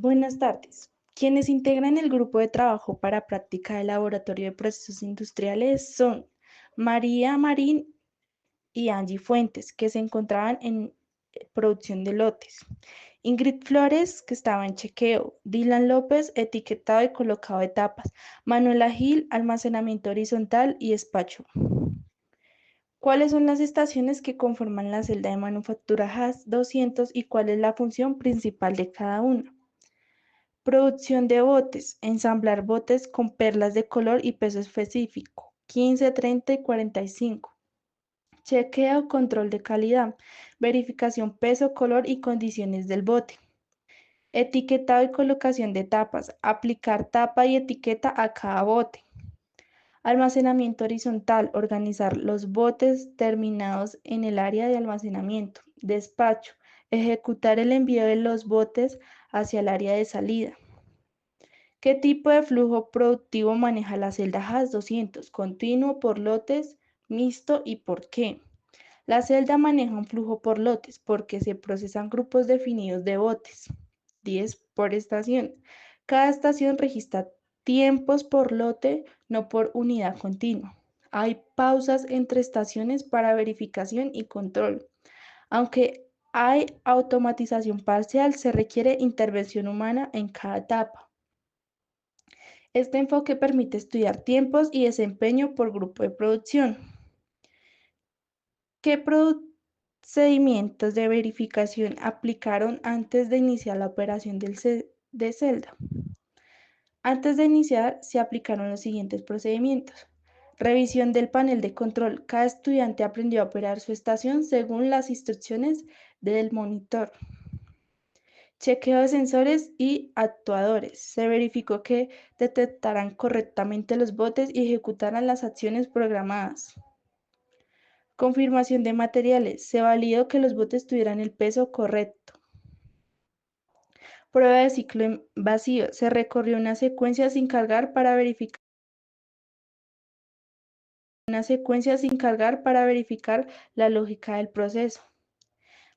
Buenas tardes. Quienes integran el grupo de trabajo para práctica del Laboratorio de Procesos Industriales son María Marín y Angie Fuentes, que se encontraban en producción de lotes. Ingrid Flores, que estaba en chequeo. Dylan López, etiquetado y colocado de tapas. Manuela Gil, almacenamiento horizontal y despacho. ¿Cuáles son las estaciones que conforman la celda de manufactura HAS 200 y cuál es la función principal de cada una? Producción de botes. Ensamblar botes con perlas de color y peso específico. 15, 30 y 45. Chequeo, control de calidad. Verificación peso, color y condiciones del bote. Etiquetado y colocación de tapas. Aplicar tapa y etiqueta a cada bote. Almacenamiento horizontal. Organizar los botes terminados en el área de almacenamiento. Despacho. Ejecutar el envío de los botes hacia el área de salida. ¿Qué tipo de flujo productivo maneja la celda HAS 200? Continuo, por lotes, mixto y por qué. La celda maneja un flujo por lotes porque se procesan grupos definidos de botes, 10 por estación. Cada estación registra tiempos por lote, no por unidad continua. Hay pausas entre estaciones para verificación y control. Aunque hay automatización parcial, se requiere intervención humana en cada etapa. Este enfoque permite estudiar tiempos y desempeño por grupo de producción. ¿Qué procedimientos de verificación aplicaron antes de iniciar la operación de celda? Antes de iniciar, se aplicaron los siguientes procedimientos. Revisión del panel de control. Cada estudiante aprendió a operar su estación según las instrucciones del monitor. Chequeo de sensores y actuadores. Se verificó que detectaran correctamente los botes y ejecutaran las acciones programadas. Confirmación de materiales. Se validó que los botes tuvieran el peso correcto. Prueba de ciclo en vacío. Se recorrió una secuencia sin cargar para verificar la lógica del proceso.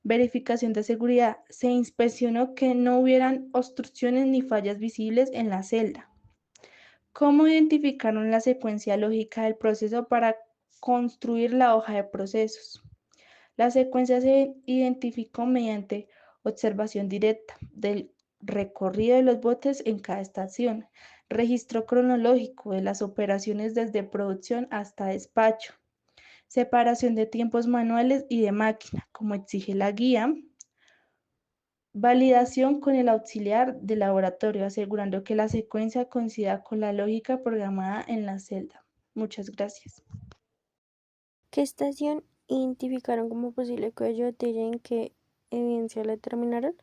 Verificación de seguridad. Se inspeccionó que no hubieran obstrucciones ni fallas visibles en la celda. ¿Cómo identificaron la secuencia lógica del proceso para construir la hoja de procesos? La secuencia se identificó mediante observación directa del recorrido de los botes en cada estación, registro cronológico de las operaciones desde producción hasta despacho, separación de tiempos manuales y de máquina, como exige la guía, validación con el auxiliar de laboratorio, asegurando que la secuencia coincida con la lógica programada en la celda. Muchas gracias. ¿Qué estación identificaron como posible cuello de botella y en qué evidencia la determinaron?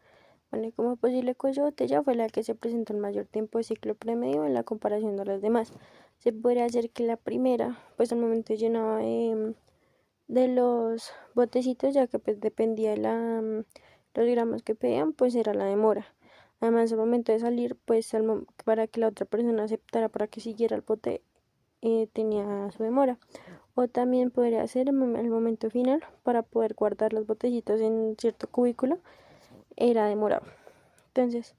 Bueno, como posible cuello de botella fue la que se presentó en mayor tiempo de ciclo promedio en la comparación de las demás. Se podría hacer que la primera, pues al momento llenaba de los botecitos, ya que pues dependía de los gramos que pedían, pues era la demora. Además, al momento de salir, pues para que la otra persona aceptara para que siguiera el bote, tenía su demora. O también podría ser el momento final para poder guardar los botecitos en cierto cubículo, era demorado. Entonces,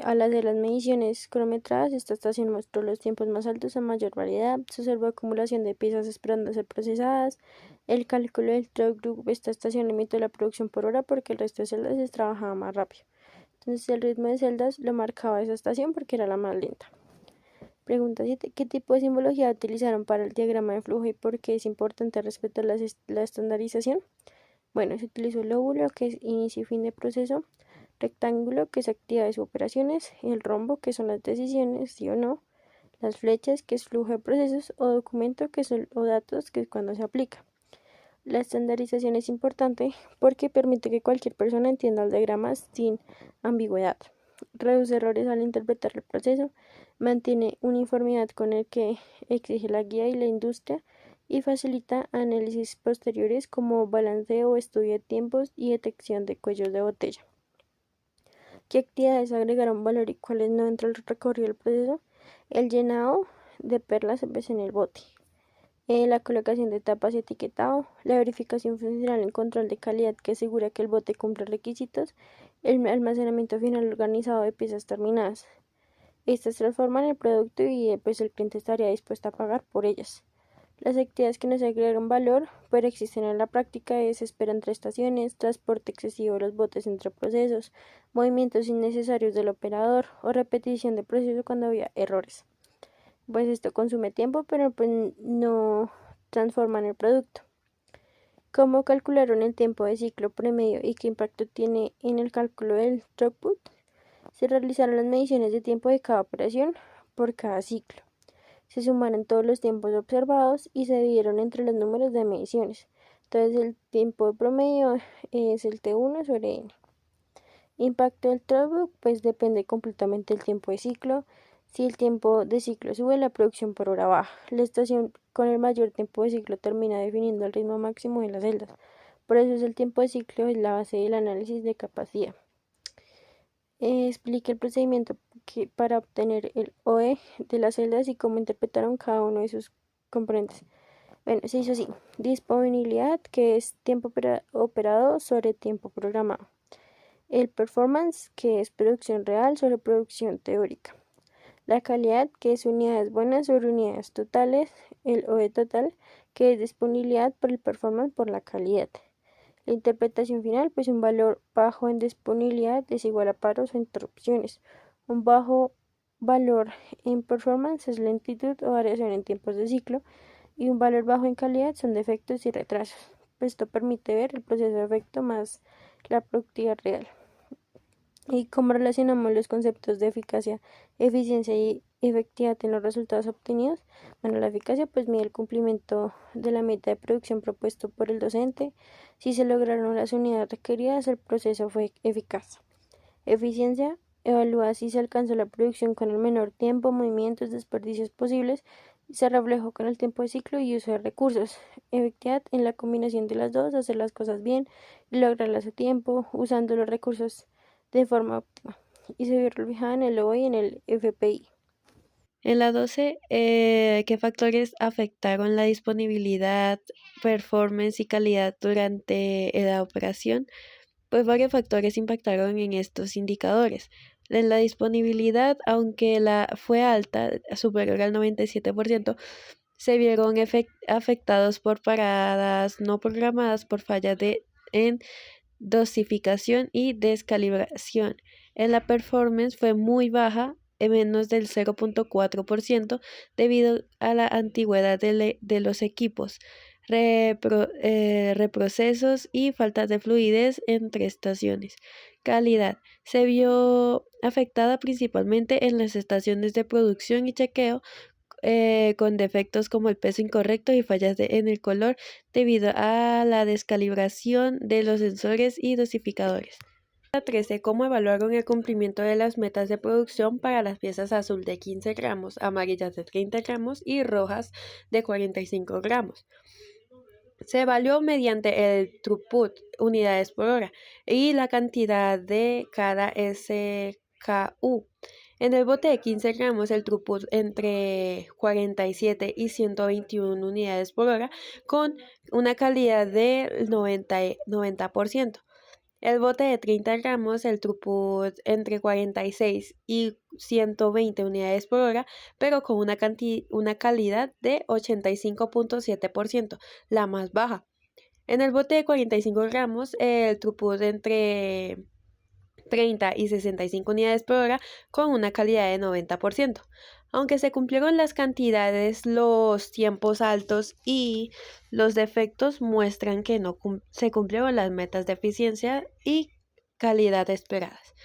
al hacer las mediciones cronometradas, esta estación mostró los tiempos más altos a mayor variedad, se observó acumulación de piezas esperando a ser procesadas, el cálculo del throughput. Esta estación limitó la producción por hora porque el resto de celdas se trabajaba más rápido. Entonces, el ritmo de celdas lo marcaba esa estación porque era la más lenta. Pregunta 7. ¿Qué tipo de simbología utilizaron para el diagrama de flujo y por qué es importante respetar la estandarización? Bueno, se utilizó el lóbulo, que es inicio y fin de proceso, rectángulo, que es actividades y operaciones, el rombo, que son las decisiones, sí o no, las flechas, que es flujo de procesos, o documento, que son o datos, que es cuando se aplica. La estandarización es importante porque permite que cualquier persona entienda el diagrama sin ambigüedad. Reduce errores al interpretar el proceso, mantiene uniformidad con el que exige la guía y la industria y facilita análisis posteriores como balanceo, estudio de tiempos y detección de cuellos de botella. ¿Qué actividades agregaron valor y cuáles no dentro del recorrido del proceso? El llenado de perlas en el bote, la colocación de tapas y etiquetado, la verificación funcional en control de calidad que asegura que el bote cumple requisitos el almacenamiento final organizado de piezas terminadas. Estas transforman el producto y pues el cliente estaría dispuesto a pagar por ellas. Las actividades que no se agregan valor, pero existen en la práctica, es espera entre estaciones, transporte excesivo de los botes entre procesos, movimientos innecesarios del operador o repetición de proceso cuando había errores. Pues esto consume tiempo, pero pues no transforman el producto. ¿Cómo calcularon el tiempo de ciclo promedio y qué impacto tiene en el cálculo del throughput? Se realizaron las mediciones de tiempo de cada operación por cada ciclo. Se sumaron todos los tiempos observados y se dividieron entre los números de mediciones. Entonces el tiempo promedio es el T1 sobre N. Impacto del throughput, pues depende completamente del tiempo de ciclo. Si el tiempo de ciclo sube, la producción por hora baja. La estación con el mayor tiempo de ciclo termina definiendo el ritmo máximo de las celdas. Por eso es el tiempo de ciclo es la base del análisis de capacidad. Explique el procedimiento para obtener el OE de las celdas y cómo interpretaron cada uno de sus componentes. Bueno, se hizo así. Disponibilidad, que es tiempo operado sobre tiempo programado. El performance, que es producción real sobre producción teórica. La calidad, que es unidades buenas sobre unidades totales. El OE total, que es disponibilidad por el performance por la calidad. La interpretación final, pues un valor bajo en disponibilidad es igual a paros o interrupciones. Un bajo valor en performance es lentitud o variación en tiempos de ciclo y un valor bajo en calidad son defectos y retrasos. Esto permite ver el proceso de efecto más la productividad real. ¿Y cómo relacionamos los conceptos de eficacia, eficiencia y efectividad en los resultados obtenidos? Bueno, la eficacia pues mide el cumplimiento de la meta de producción propuesto por el docente. Si se lograron las unidades requeridas, el proceso fue eficaz. Eficiencia evalúa si se alcanzó la producción con el menor tiempo, movimientos, desperdicios posibles y se reflejó con el tiempo de ciclo y uso de recursos. Efectividad en la combinación de las dos, hacer las cosas bien y lograrlas a tiempo, usando los recursos de forma óptima. Y se vio reflejada en el OI y en el FPI. En la 12, ¿qué factores afectaron la disponibilidad, performance y calidad durante la operación? Pues varios factores impactaron en estos indicadores. En la disponibilidad, aunque la fue alta, superior al 97%, se vieron afectados por paradas no programadas por fallas en dosificación y descalibración. En la performance fue muy baja, en menos del 0.4%, debido a la antigüedad de los equipos, reprocesos y falta de fluidez entre estaciones. Calidad. Se vio afectada principalmente en las estaciones de producción y chequeo, con defectos como el peso incorrecto y fallas en el color debido a la descalibración de los sensores y dosificadores. 13. ¿Cómo evaluaron el cumplimiento de las metas de producción para las piezas azul de 15 gramos, amarillas de 30 gramos y rojas de 45 gramos? Se evaluó mediante el throughput, unidades por hora, y la cantidad de cada SKU. En el bote de 15 gramos, el throughput entre 47 y 121 unidades por hora, con una calidad del 90%. El bote de 30 gramos, el throughput entre 46 y 120 unidades por hora, pero con una calidad de 85.7%, la más baja. En el bote de 45 gramos, el throughput entre 30 y 65 unidades por hora, con una calidad de 90%. Aunque se cumplieron las cantidades, los tiempos altos y los defectos muestran que no se cumplieron las metas de eficiencia y calidad esperadas.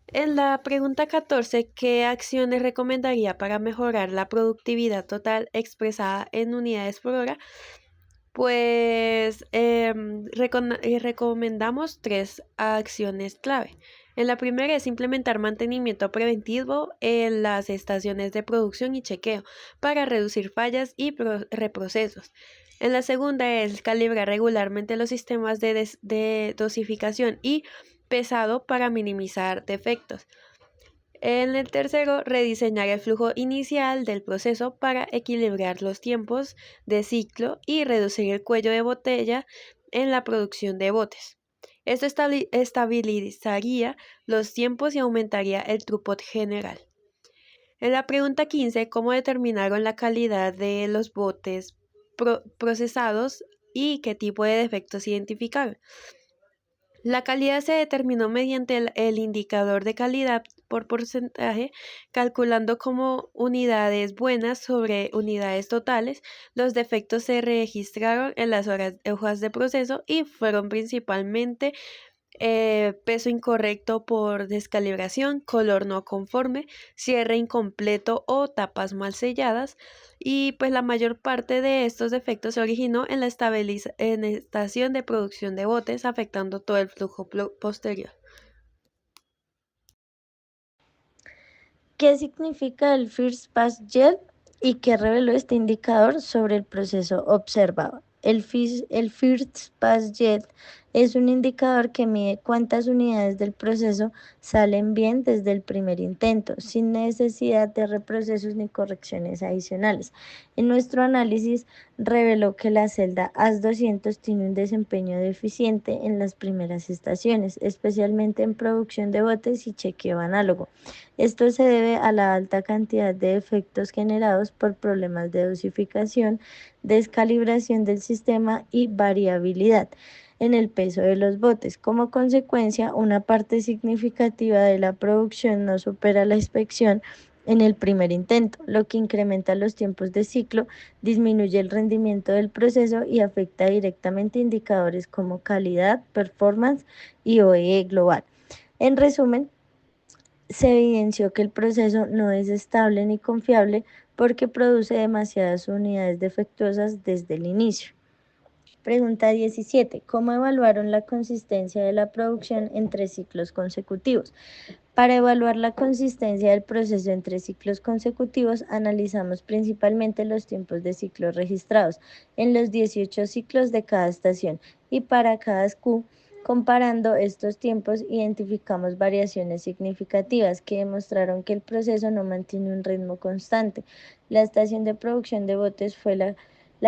En la pregunta 14, ¿qué acciones recomendaría para mejorar la productividad total expresada en unidades por hora? Pues recomendamos 3 acciones clave. En la primera es implementar mantenimiento preventivo en las estaciones de producción y chequeo para reducir fallas y reprocesos. En la segunda es calibrar regularmente los sistemas de dosificación y pesado para minimizar defectos. En el tercero, rediseñar el flujo inicial del proceso para equilibrar los tiempos de ciclo y reducir el cuello de botella en la producción de botes. Esto estabilizaría los tiempos y aumentaría el throughput general. En la pregunta 15, ¿cómo determinaron la calidad de los botes procesados y qué tipo de defectos identificaron? La calidad se determinó mediante el indicador de calidad por porcentaje, calculando como unidades buenas sobre unidades totales. Los defectos se registraron en las hojas de proceso y fueron principalmente peso incorrecto por descalibración, color no conforme, cierre incompleto o tapas mal selladas. Y pues la mayor parte de estos defectos se originó en la estación de producción de botes, afectando todo el flujo posterior. ¿Qué significa el First Pass Yield y qué reveló este indicador sobre el proceso observado? El First Pass Yield es un indicador que mide cuántas unidades del proceso salen bien desde el primer intento, sin necesidad de reprocesos ni correcciones adicionales. En nuestro análisis reveló que la celda AS200 tiene un desempeño deficiente en las primeras estaciones, especialmente en producción de botes y chequeo análogo. Esto se debe a la alta cantidad de defectos generados por problemas de dosificación, descalibración del sistema y variabilidad en el peso de los botes. Como consecuencia, una parte significativa de la producción no supera la inspección en el primer intento, lo que incrementa los tiempos de ciclo, disminuye el rendimiento del proceso y afecta directamente indicadores como calidad, performance y OEE global. En resumen, se evidenció que el proceso no es estable ni confiable porque produce demasiadas unidades defectuosas desde el inicio. Pregunta 17. ¿Cómo evaluaron la consistencia de la producción entre ciclos consecutivos? Para evaluar la consistencia del proceso entre ciclos consecutivos, analizamos principalmente los tiempos de ciclo registrados en los 18 ciclos de cada estación y para cada SKU. Comparando estos tiempos, identificamos variaciones significativas que demostraron que el proceso no mantiene un ritmo constante. La estación de producción de botes fue la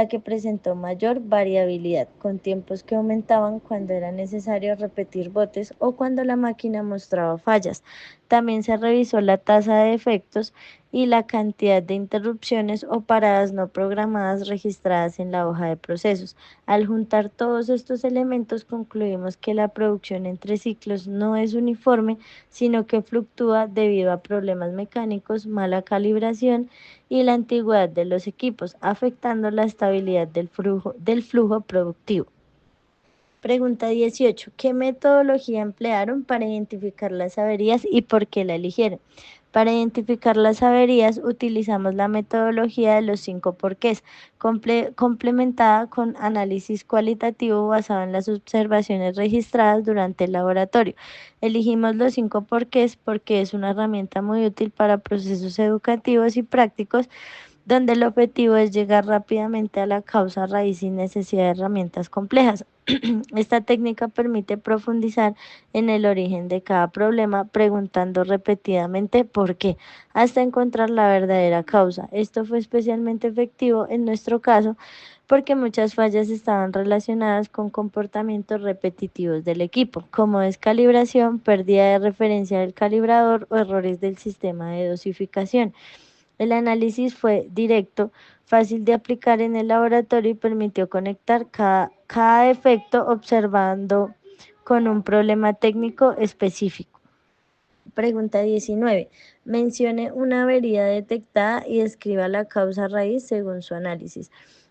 que presentó mayor variabilidad, con tiempos que aumentaban cuando era necesario repetir botes o cuando la máquina mostraba fallas. También se revisó la tasa de defectos y la cantidad de interrupciones o paradas no programadas registradas en la hoja de procesos. Al juntar todos estos elementos, concluimos que la producción entre ciclos no es uniforme, sino que fluctúa debido a problemas mecánicos, mala calibración y la antigüedad de los equipos, afectando la estabilidad del flujo productivo. Pregunta 18. ¿Qué metodología emplearon para identificar las averías y por qué la eligieron? Para identificar las averías utilizamos la metodología de los 5 porqués, complementada con análisis cualitativo basado en las observaciones registradas durante el laboratorio. Elegimos los 5 porqués porque es una herramienta muy útil para procesos educativos y prácticos donde el objetivo es llegar rápidamente a la causa raíz sin necesidad de herramientas complejas. Esta técnica permite profundizar en el origen de cada problema, preguntando repetidamente por qué, hasta encontrar la verdadera causa. Esto fue especialmente efectivo en nuestro caso porque muchas fallas estaban relacionadas con comportamientos repetitivos del equipo, como descalibración, pérdida de referencia del calibrador o errores del sistema de dosificación. El análisis fue directo, fácil de aplicar en el laboratorio y permitió conectar cada defecto observando con un problema técnico específico. Pregunta 19. Mencione una avería detectada y describa la causa raíz según su análisis.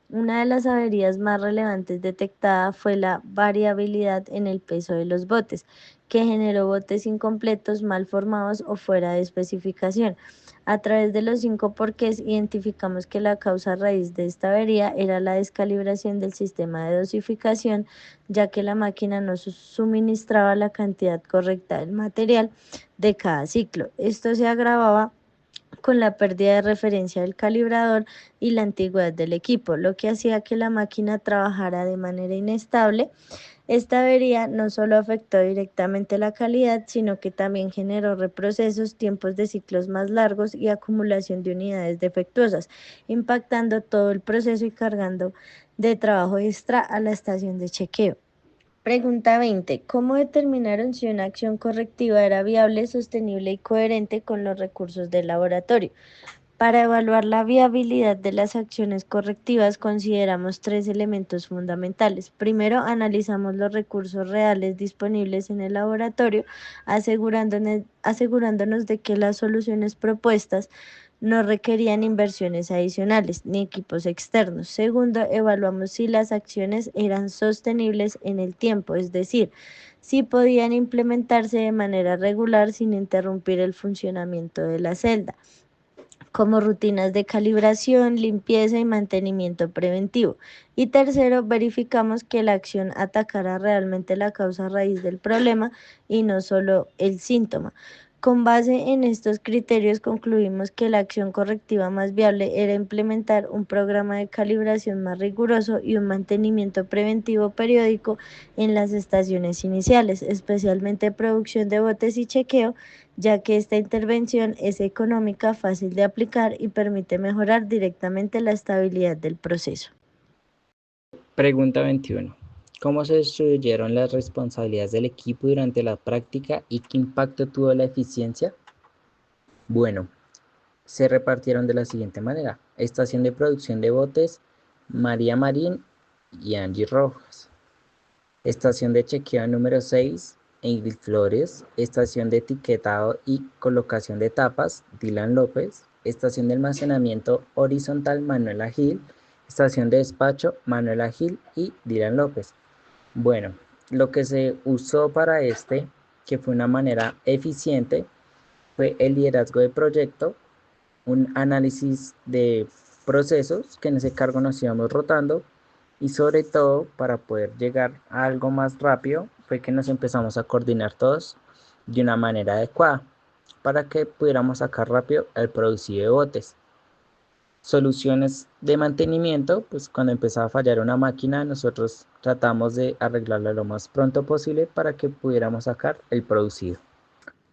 Una de las averías más relevantes detectada fue la variabilidad en el peso de los botes, que generó botes incompletos, mal formados o fuera de especificación. A través de los 5 porqués identificamos que la causa raíz de esta avería era la descalibración del sistema de dosificación, ya que la máquina no suministraba la cantidad correcta del material de cada ciclo. Esto se agravaba con la pérdida de referencia del calibrador y la antigüedad del equipo, lo que hacía que la máquina trabajara de manera inestable. Esta avería no solo afectó directamente la calidad, sino que también generó reprocesos, tiempos de ciclos más largos y acumulación de unidades defectuosas, impactando todo el proceso y cargando de trabajo extra a la estación de chequeo. Pregunta 20. ¿Cómo determinaron si una acción correctiva era viable, sostenible y coherente con los recursos del laboratorio? Para evaluar la viabilidad de las acciones correctivas consideramos tres elementos fundamentales. Primero, analizamos los recursos reales disponibles en el laboratorio, asegurándonos de que las soluciones propuestas no requerían inversiones adicionales ni equipos externos. Segundo, evaluamos si las acciones eran sostenibles en el tiempo, es decir, si podían implementarse de manera regular sin interrumpir el funcionamiento de la celda, como rutinas de calibración, limpieza y mantenimiento preventivo. Y tercero, verificamos que la acción atacara realmente la causa raíz del problema y no solo el síntoma. Con base en estos criterios concluimos que la acción correctiva más viable era implementar un programa de calibración más riguroso y un mantenimiento preventivo periódico en las estaciones iniciales, especialmente producción de botes y chequeo, ya que esta intervención es económica, fácil de aplicar y permite mejorar directamente la estabilidad del proceso. Pregunta 21. ¿Cómo se distribuyeron las responsabilidades del equipo durante la práctica y qué impacto tuvo la eficiencia? Bueno, se repartieron de la siguiente manera. Estación de producción de botes, María Marín y Angie Rojas. Estación de chequeo número 6, Ingrid Flores. Estación de etiquetado y colocación de tapas, Dylan López. Estación de almacenamiento horizontal, Manuela Gil. Estación de despacho, Manuela Gil y Dylan López. Bueno, lo que se usó para que fue una manera eficiente, fue el liderazgo de proyecto, un análisis de procesos, que en ese cargo nos íbamos rotando, y sobre todo para poder llegar a algo más rápido, fue que nos empezamos a coordinar todos de una manera adecuada, para que pudiéramos sacar rápido el producido de botes. Soluciones de mantenimiento, pues cuando empezaba a fallar una máquina, nosotros tratamos de arreglarla lo más pronto posible para que pudiéramos sacar el producido.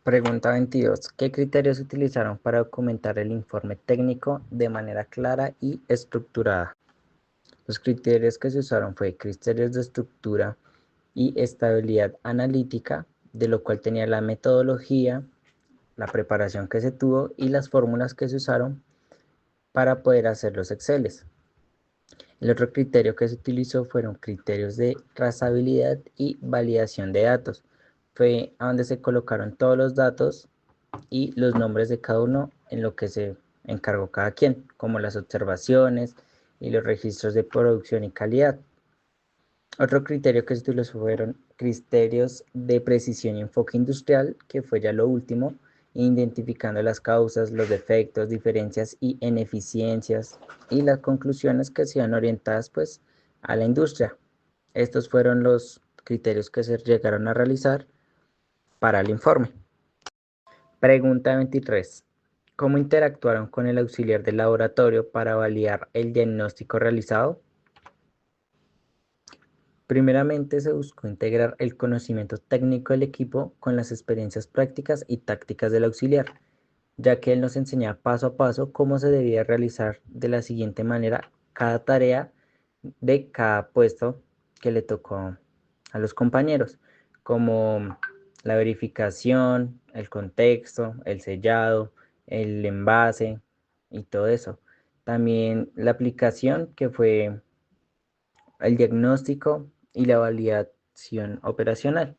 Pregunta 22. ¿Qué criterios utilizaron para documentar el informe técnico de manera clara y estructurada? Los criterios que se usaron fue criterios de estructura y estabilidad analítica, de lo cual tenía la metodología, la preparación que se tuvo y las fórmulas que se usaron para poder hacer los Exceles. El otro criterio que se utilizó fueron criterios de trazabilidad y validación de datos. Fue a donde se colocaron todos los datos y los nombres de cada uno en lo que se encargó cada quien, como las observaciones y los registros de producción y calidad. Otro criterio que se utilizó fueron criterios de precisión y enfoque industrial, que fue ya lo último, identificando las causas, los defectos, diferencias y ineficiencias y las conclusiones que sean orientadas pues a la industria. Estos fueron los criterios que se llegaron a realizar para el informe. Pregunta 23. ¿Cómo interactuaron con el auxiliar del laboratorio para validar el diagnóstico realizado? Primeramente se buscó integrar el conocimiento técnico del equipo con las experiencias prácticas y tácticas del auxiliar, ya que él nos enseñaba paso a paso cómo se debía realizar de la siguiente manera cada tarea de cada puesto que le tocó a los compañeros, como la verificación, el contexto, el sellado, el envase y todo eso. También la aplicación, que fue el diagnóstico y la validación operacional.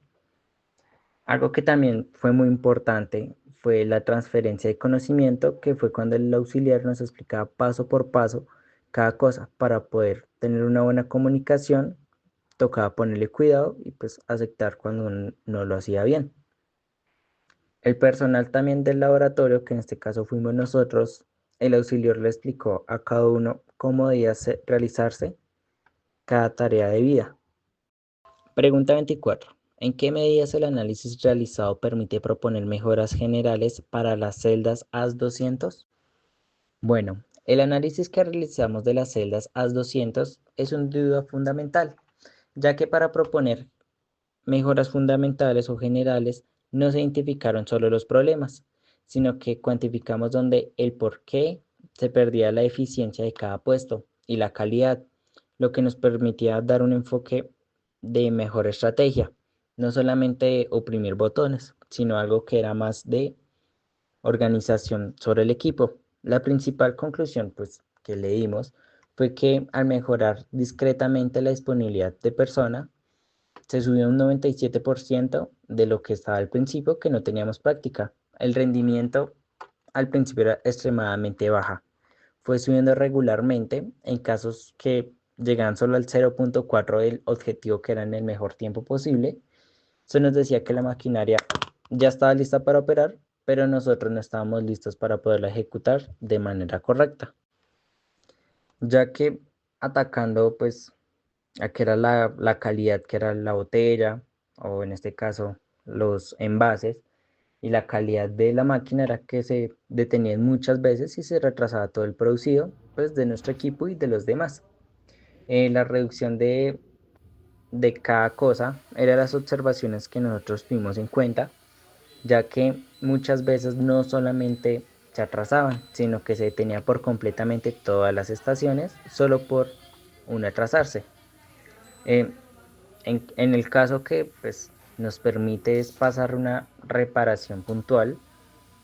Algo que también fue muy importante fue la transferencia de conocimiento, que fue cuando el auxiliar nos explicaba paso por paso cada cosa. Para poder tener una buena comunicación, tocaba ponerle cuidado y pues aceptar cuando no lo hacía bien. El personal también del laboratorio, que en este caso fuimos nosotros, el auxiliar le explicó a cada uno cómo debía realizarse cada tarea debida. Pregunta 24. ¿En qué medidas el análisis realizado permite proponer mejoras generales para las celdas AS200? Bueno, el análisis que realizamos de las celdas AS200 es una duda fundamental, ya que para proponer mejoras fundamentales o generales no se identificaron solo los problemas, sino que cuantificamos donde el por qué se perdía la eficiencia de cada puesto y la calidad, lo que nos permitía dar un enfoque de mejor estrategia, no solamente oprimir botones, sino algo que era más de organización sobre el equipo. La principal conclusión pues, que leímos fue que al mejorar discretamente la disponibilidad de persona, se subió un 97% de lo que estaba al principio, que no teníamos práctica. El rendimiento al principio era extremadamente baja. Fue subiendo regularmente en casos que llegaban solo al 0.4 del objetivo, que era en el mejor tiempo posible. Eso nos decía que la maquinaria ya estaba lista para operar, pero nosotros no estábamos listos para poderla ejecutar de manera correcta, ya que atacando pues a que era la calidad, que era la botella, o en este caso los envases, y la calidad de la máquina era que se detenían muchas veces y se retrasaba todo el producido pues, de nuestro equipo y de los demás. La reducción de cada cosa eran las observaciones que nosotros tuvimos en cuenta, ya que muchas veces no solamente se atrasaban, sino que se detenía por completamente todas las estaciones solo por un atrasarse. Eh, en el caso que pues, nos permite es pasar una reparación puntual,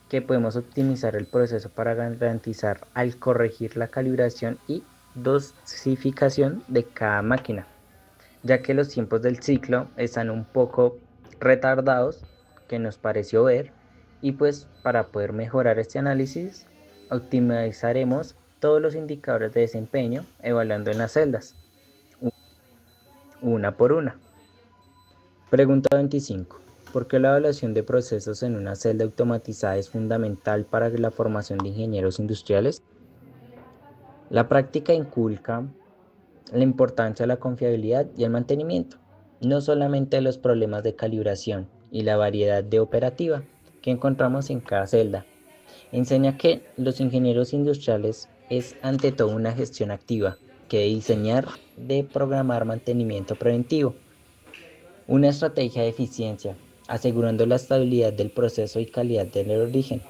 que podemos optimizar el proceso para garantizar al corregir la calibración y dosificación de cada máquina, ya que los tiempos del ciclo están un poco retardados, que nos pareció ver, y pues para poder mejorar este análisis optimizaremos todos los indicadores de desempeño evaluando en las celdas, una por una. Pregunta 25. ¿Por qué la evaluación de procesos en una celda automatizada es fundamental para la formación de ingenieros industriales? La práctica inculca la importancia de la confiabilidad y el mantenimiento, no solamente de los problemas de calibración y la variedad de operativa que encontramos en cada celda. Enseña que los ingenieros industriales es ante todo una gestión activa, que diseñar, de programar mantenimiento preventivo, una estrategia de eficiencia, asegurando la estabilidad del proceso y calidad del origen.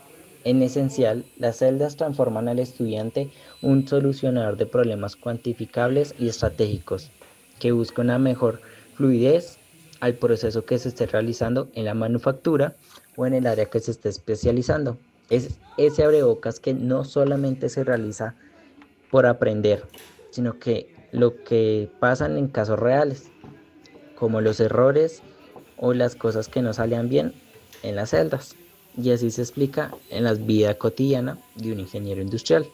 En esencial, las celdas transforman al estudiante un solucionador de problemas cuantificables y estratégicos, que busca una mejor fluidez al proceso que se esté realizando en la manufactura o en el área que se esté especializando. Es ese abrebocas que no solamente se realiza por aprender, sino que lo que pasan en casos reales, como los errores o las cosas que no salían bien en las celdas. Y así se explica en la vida cotidiana de un ingeniero industrial.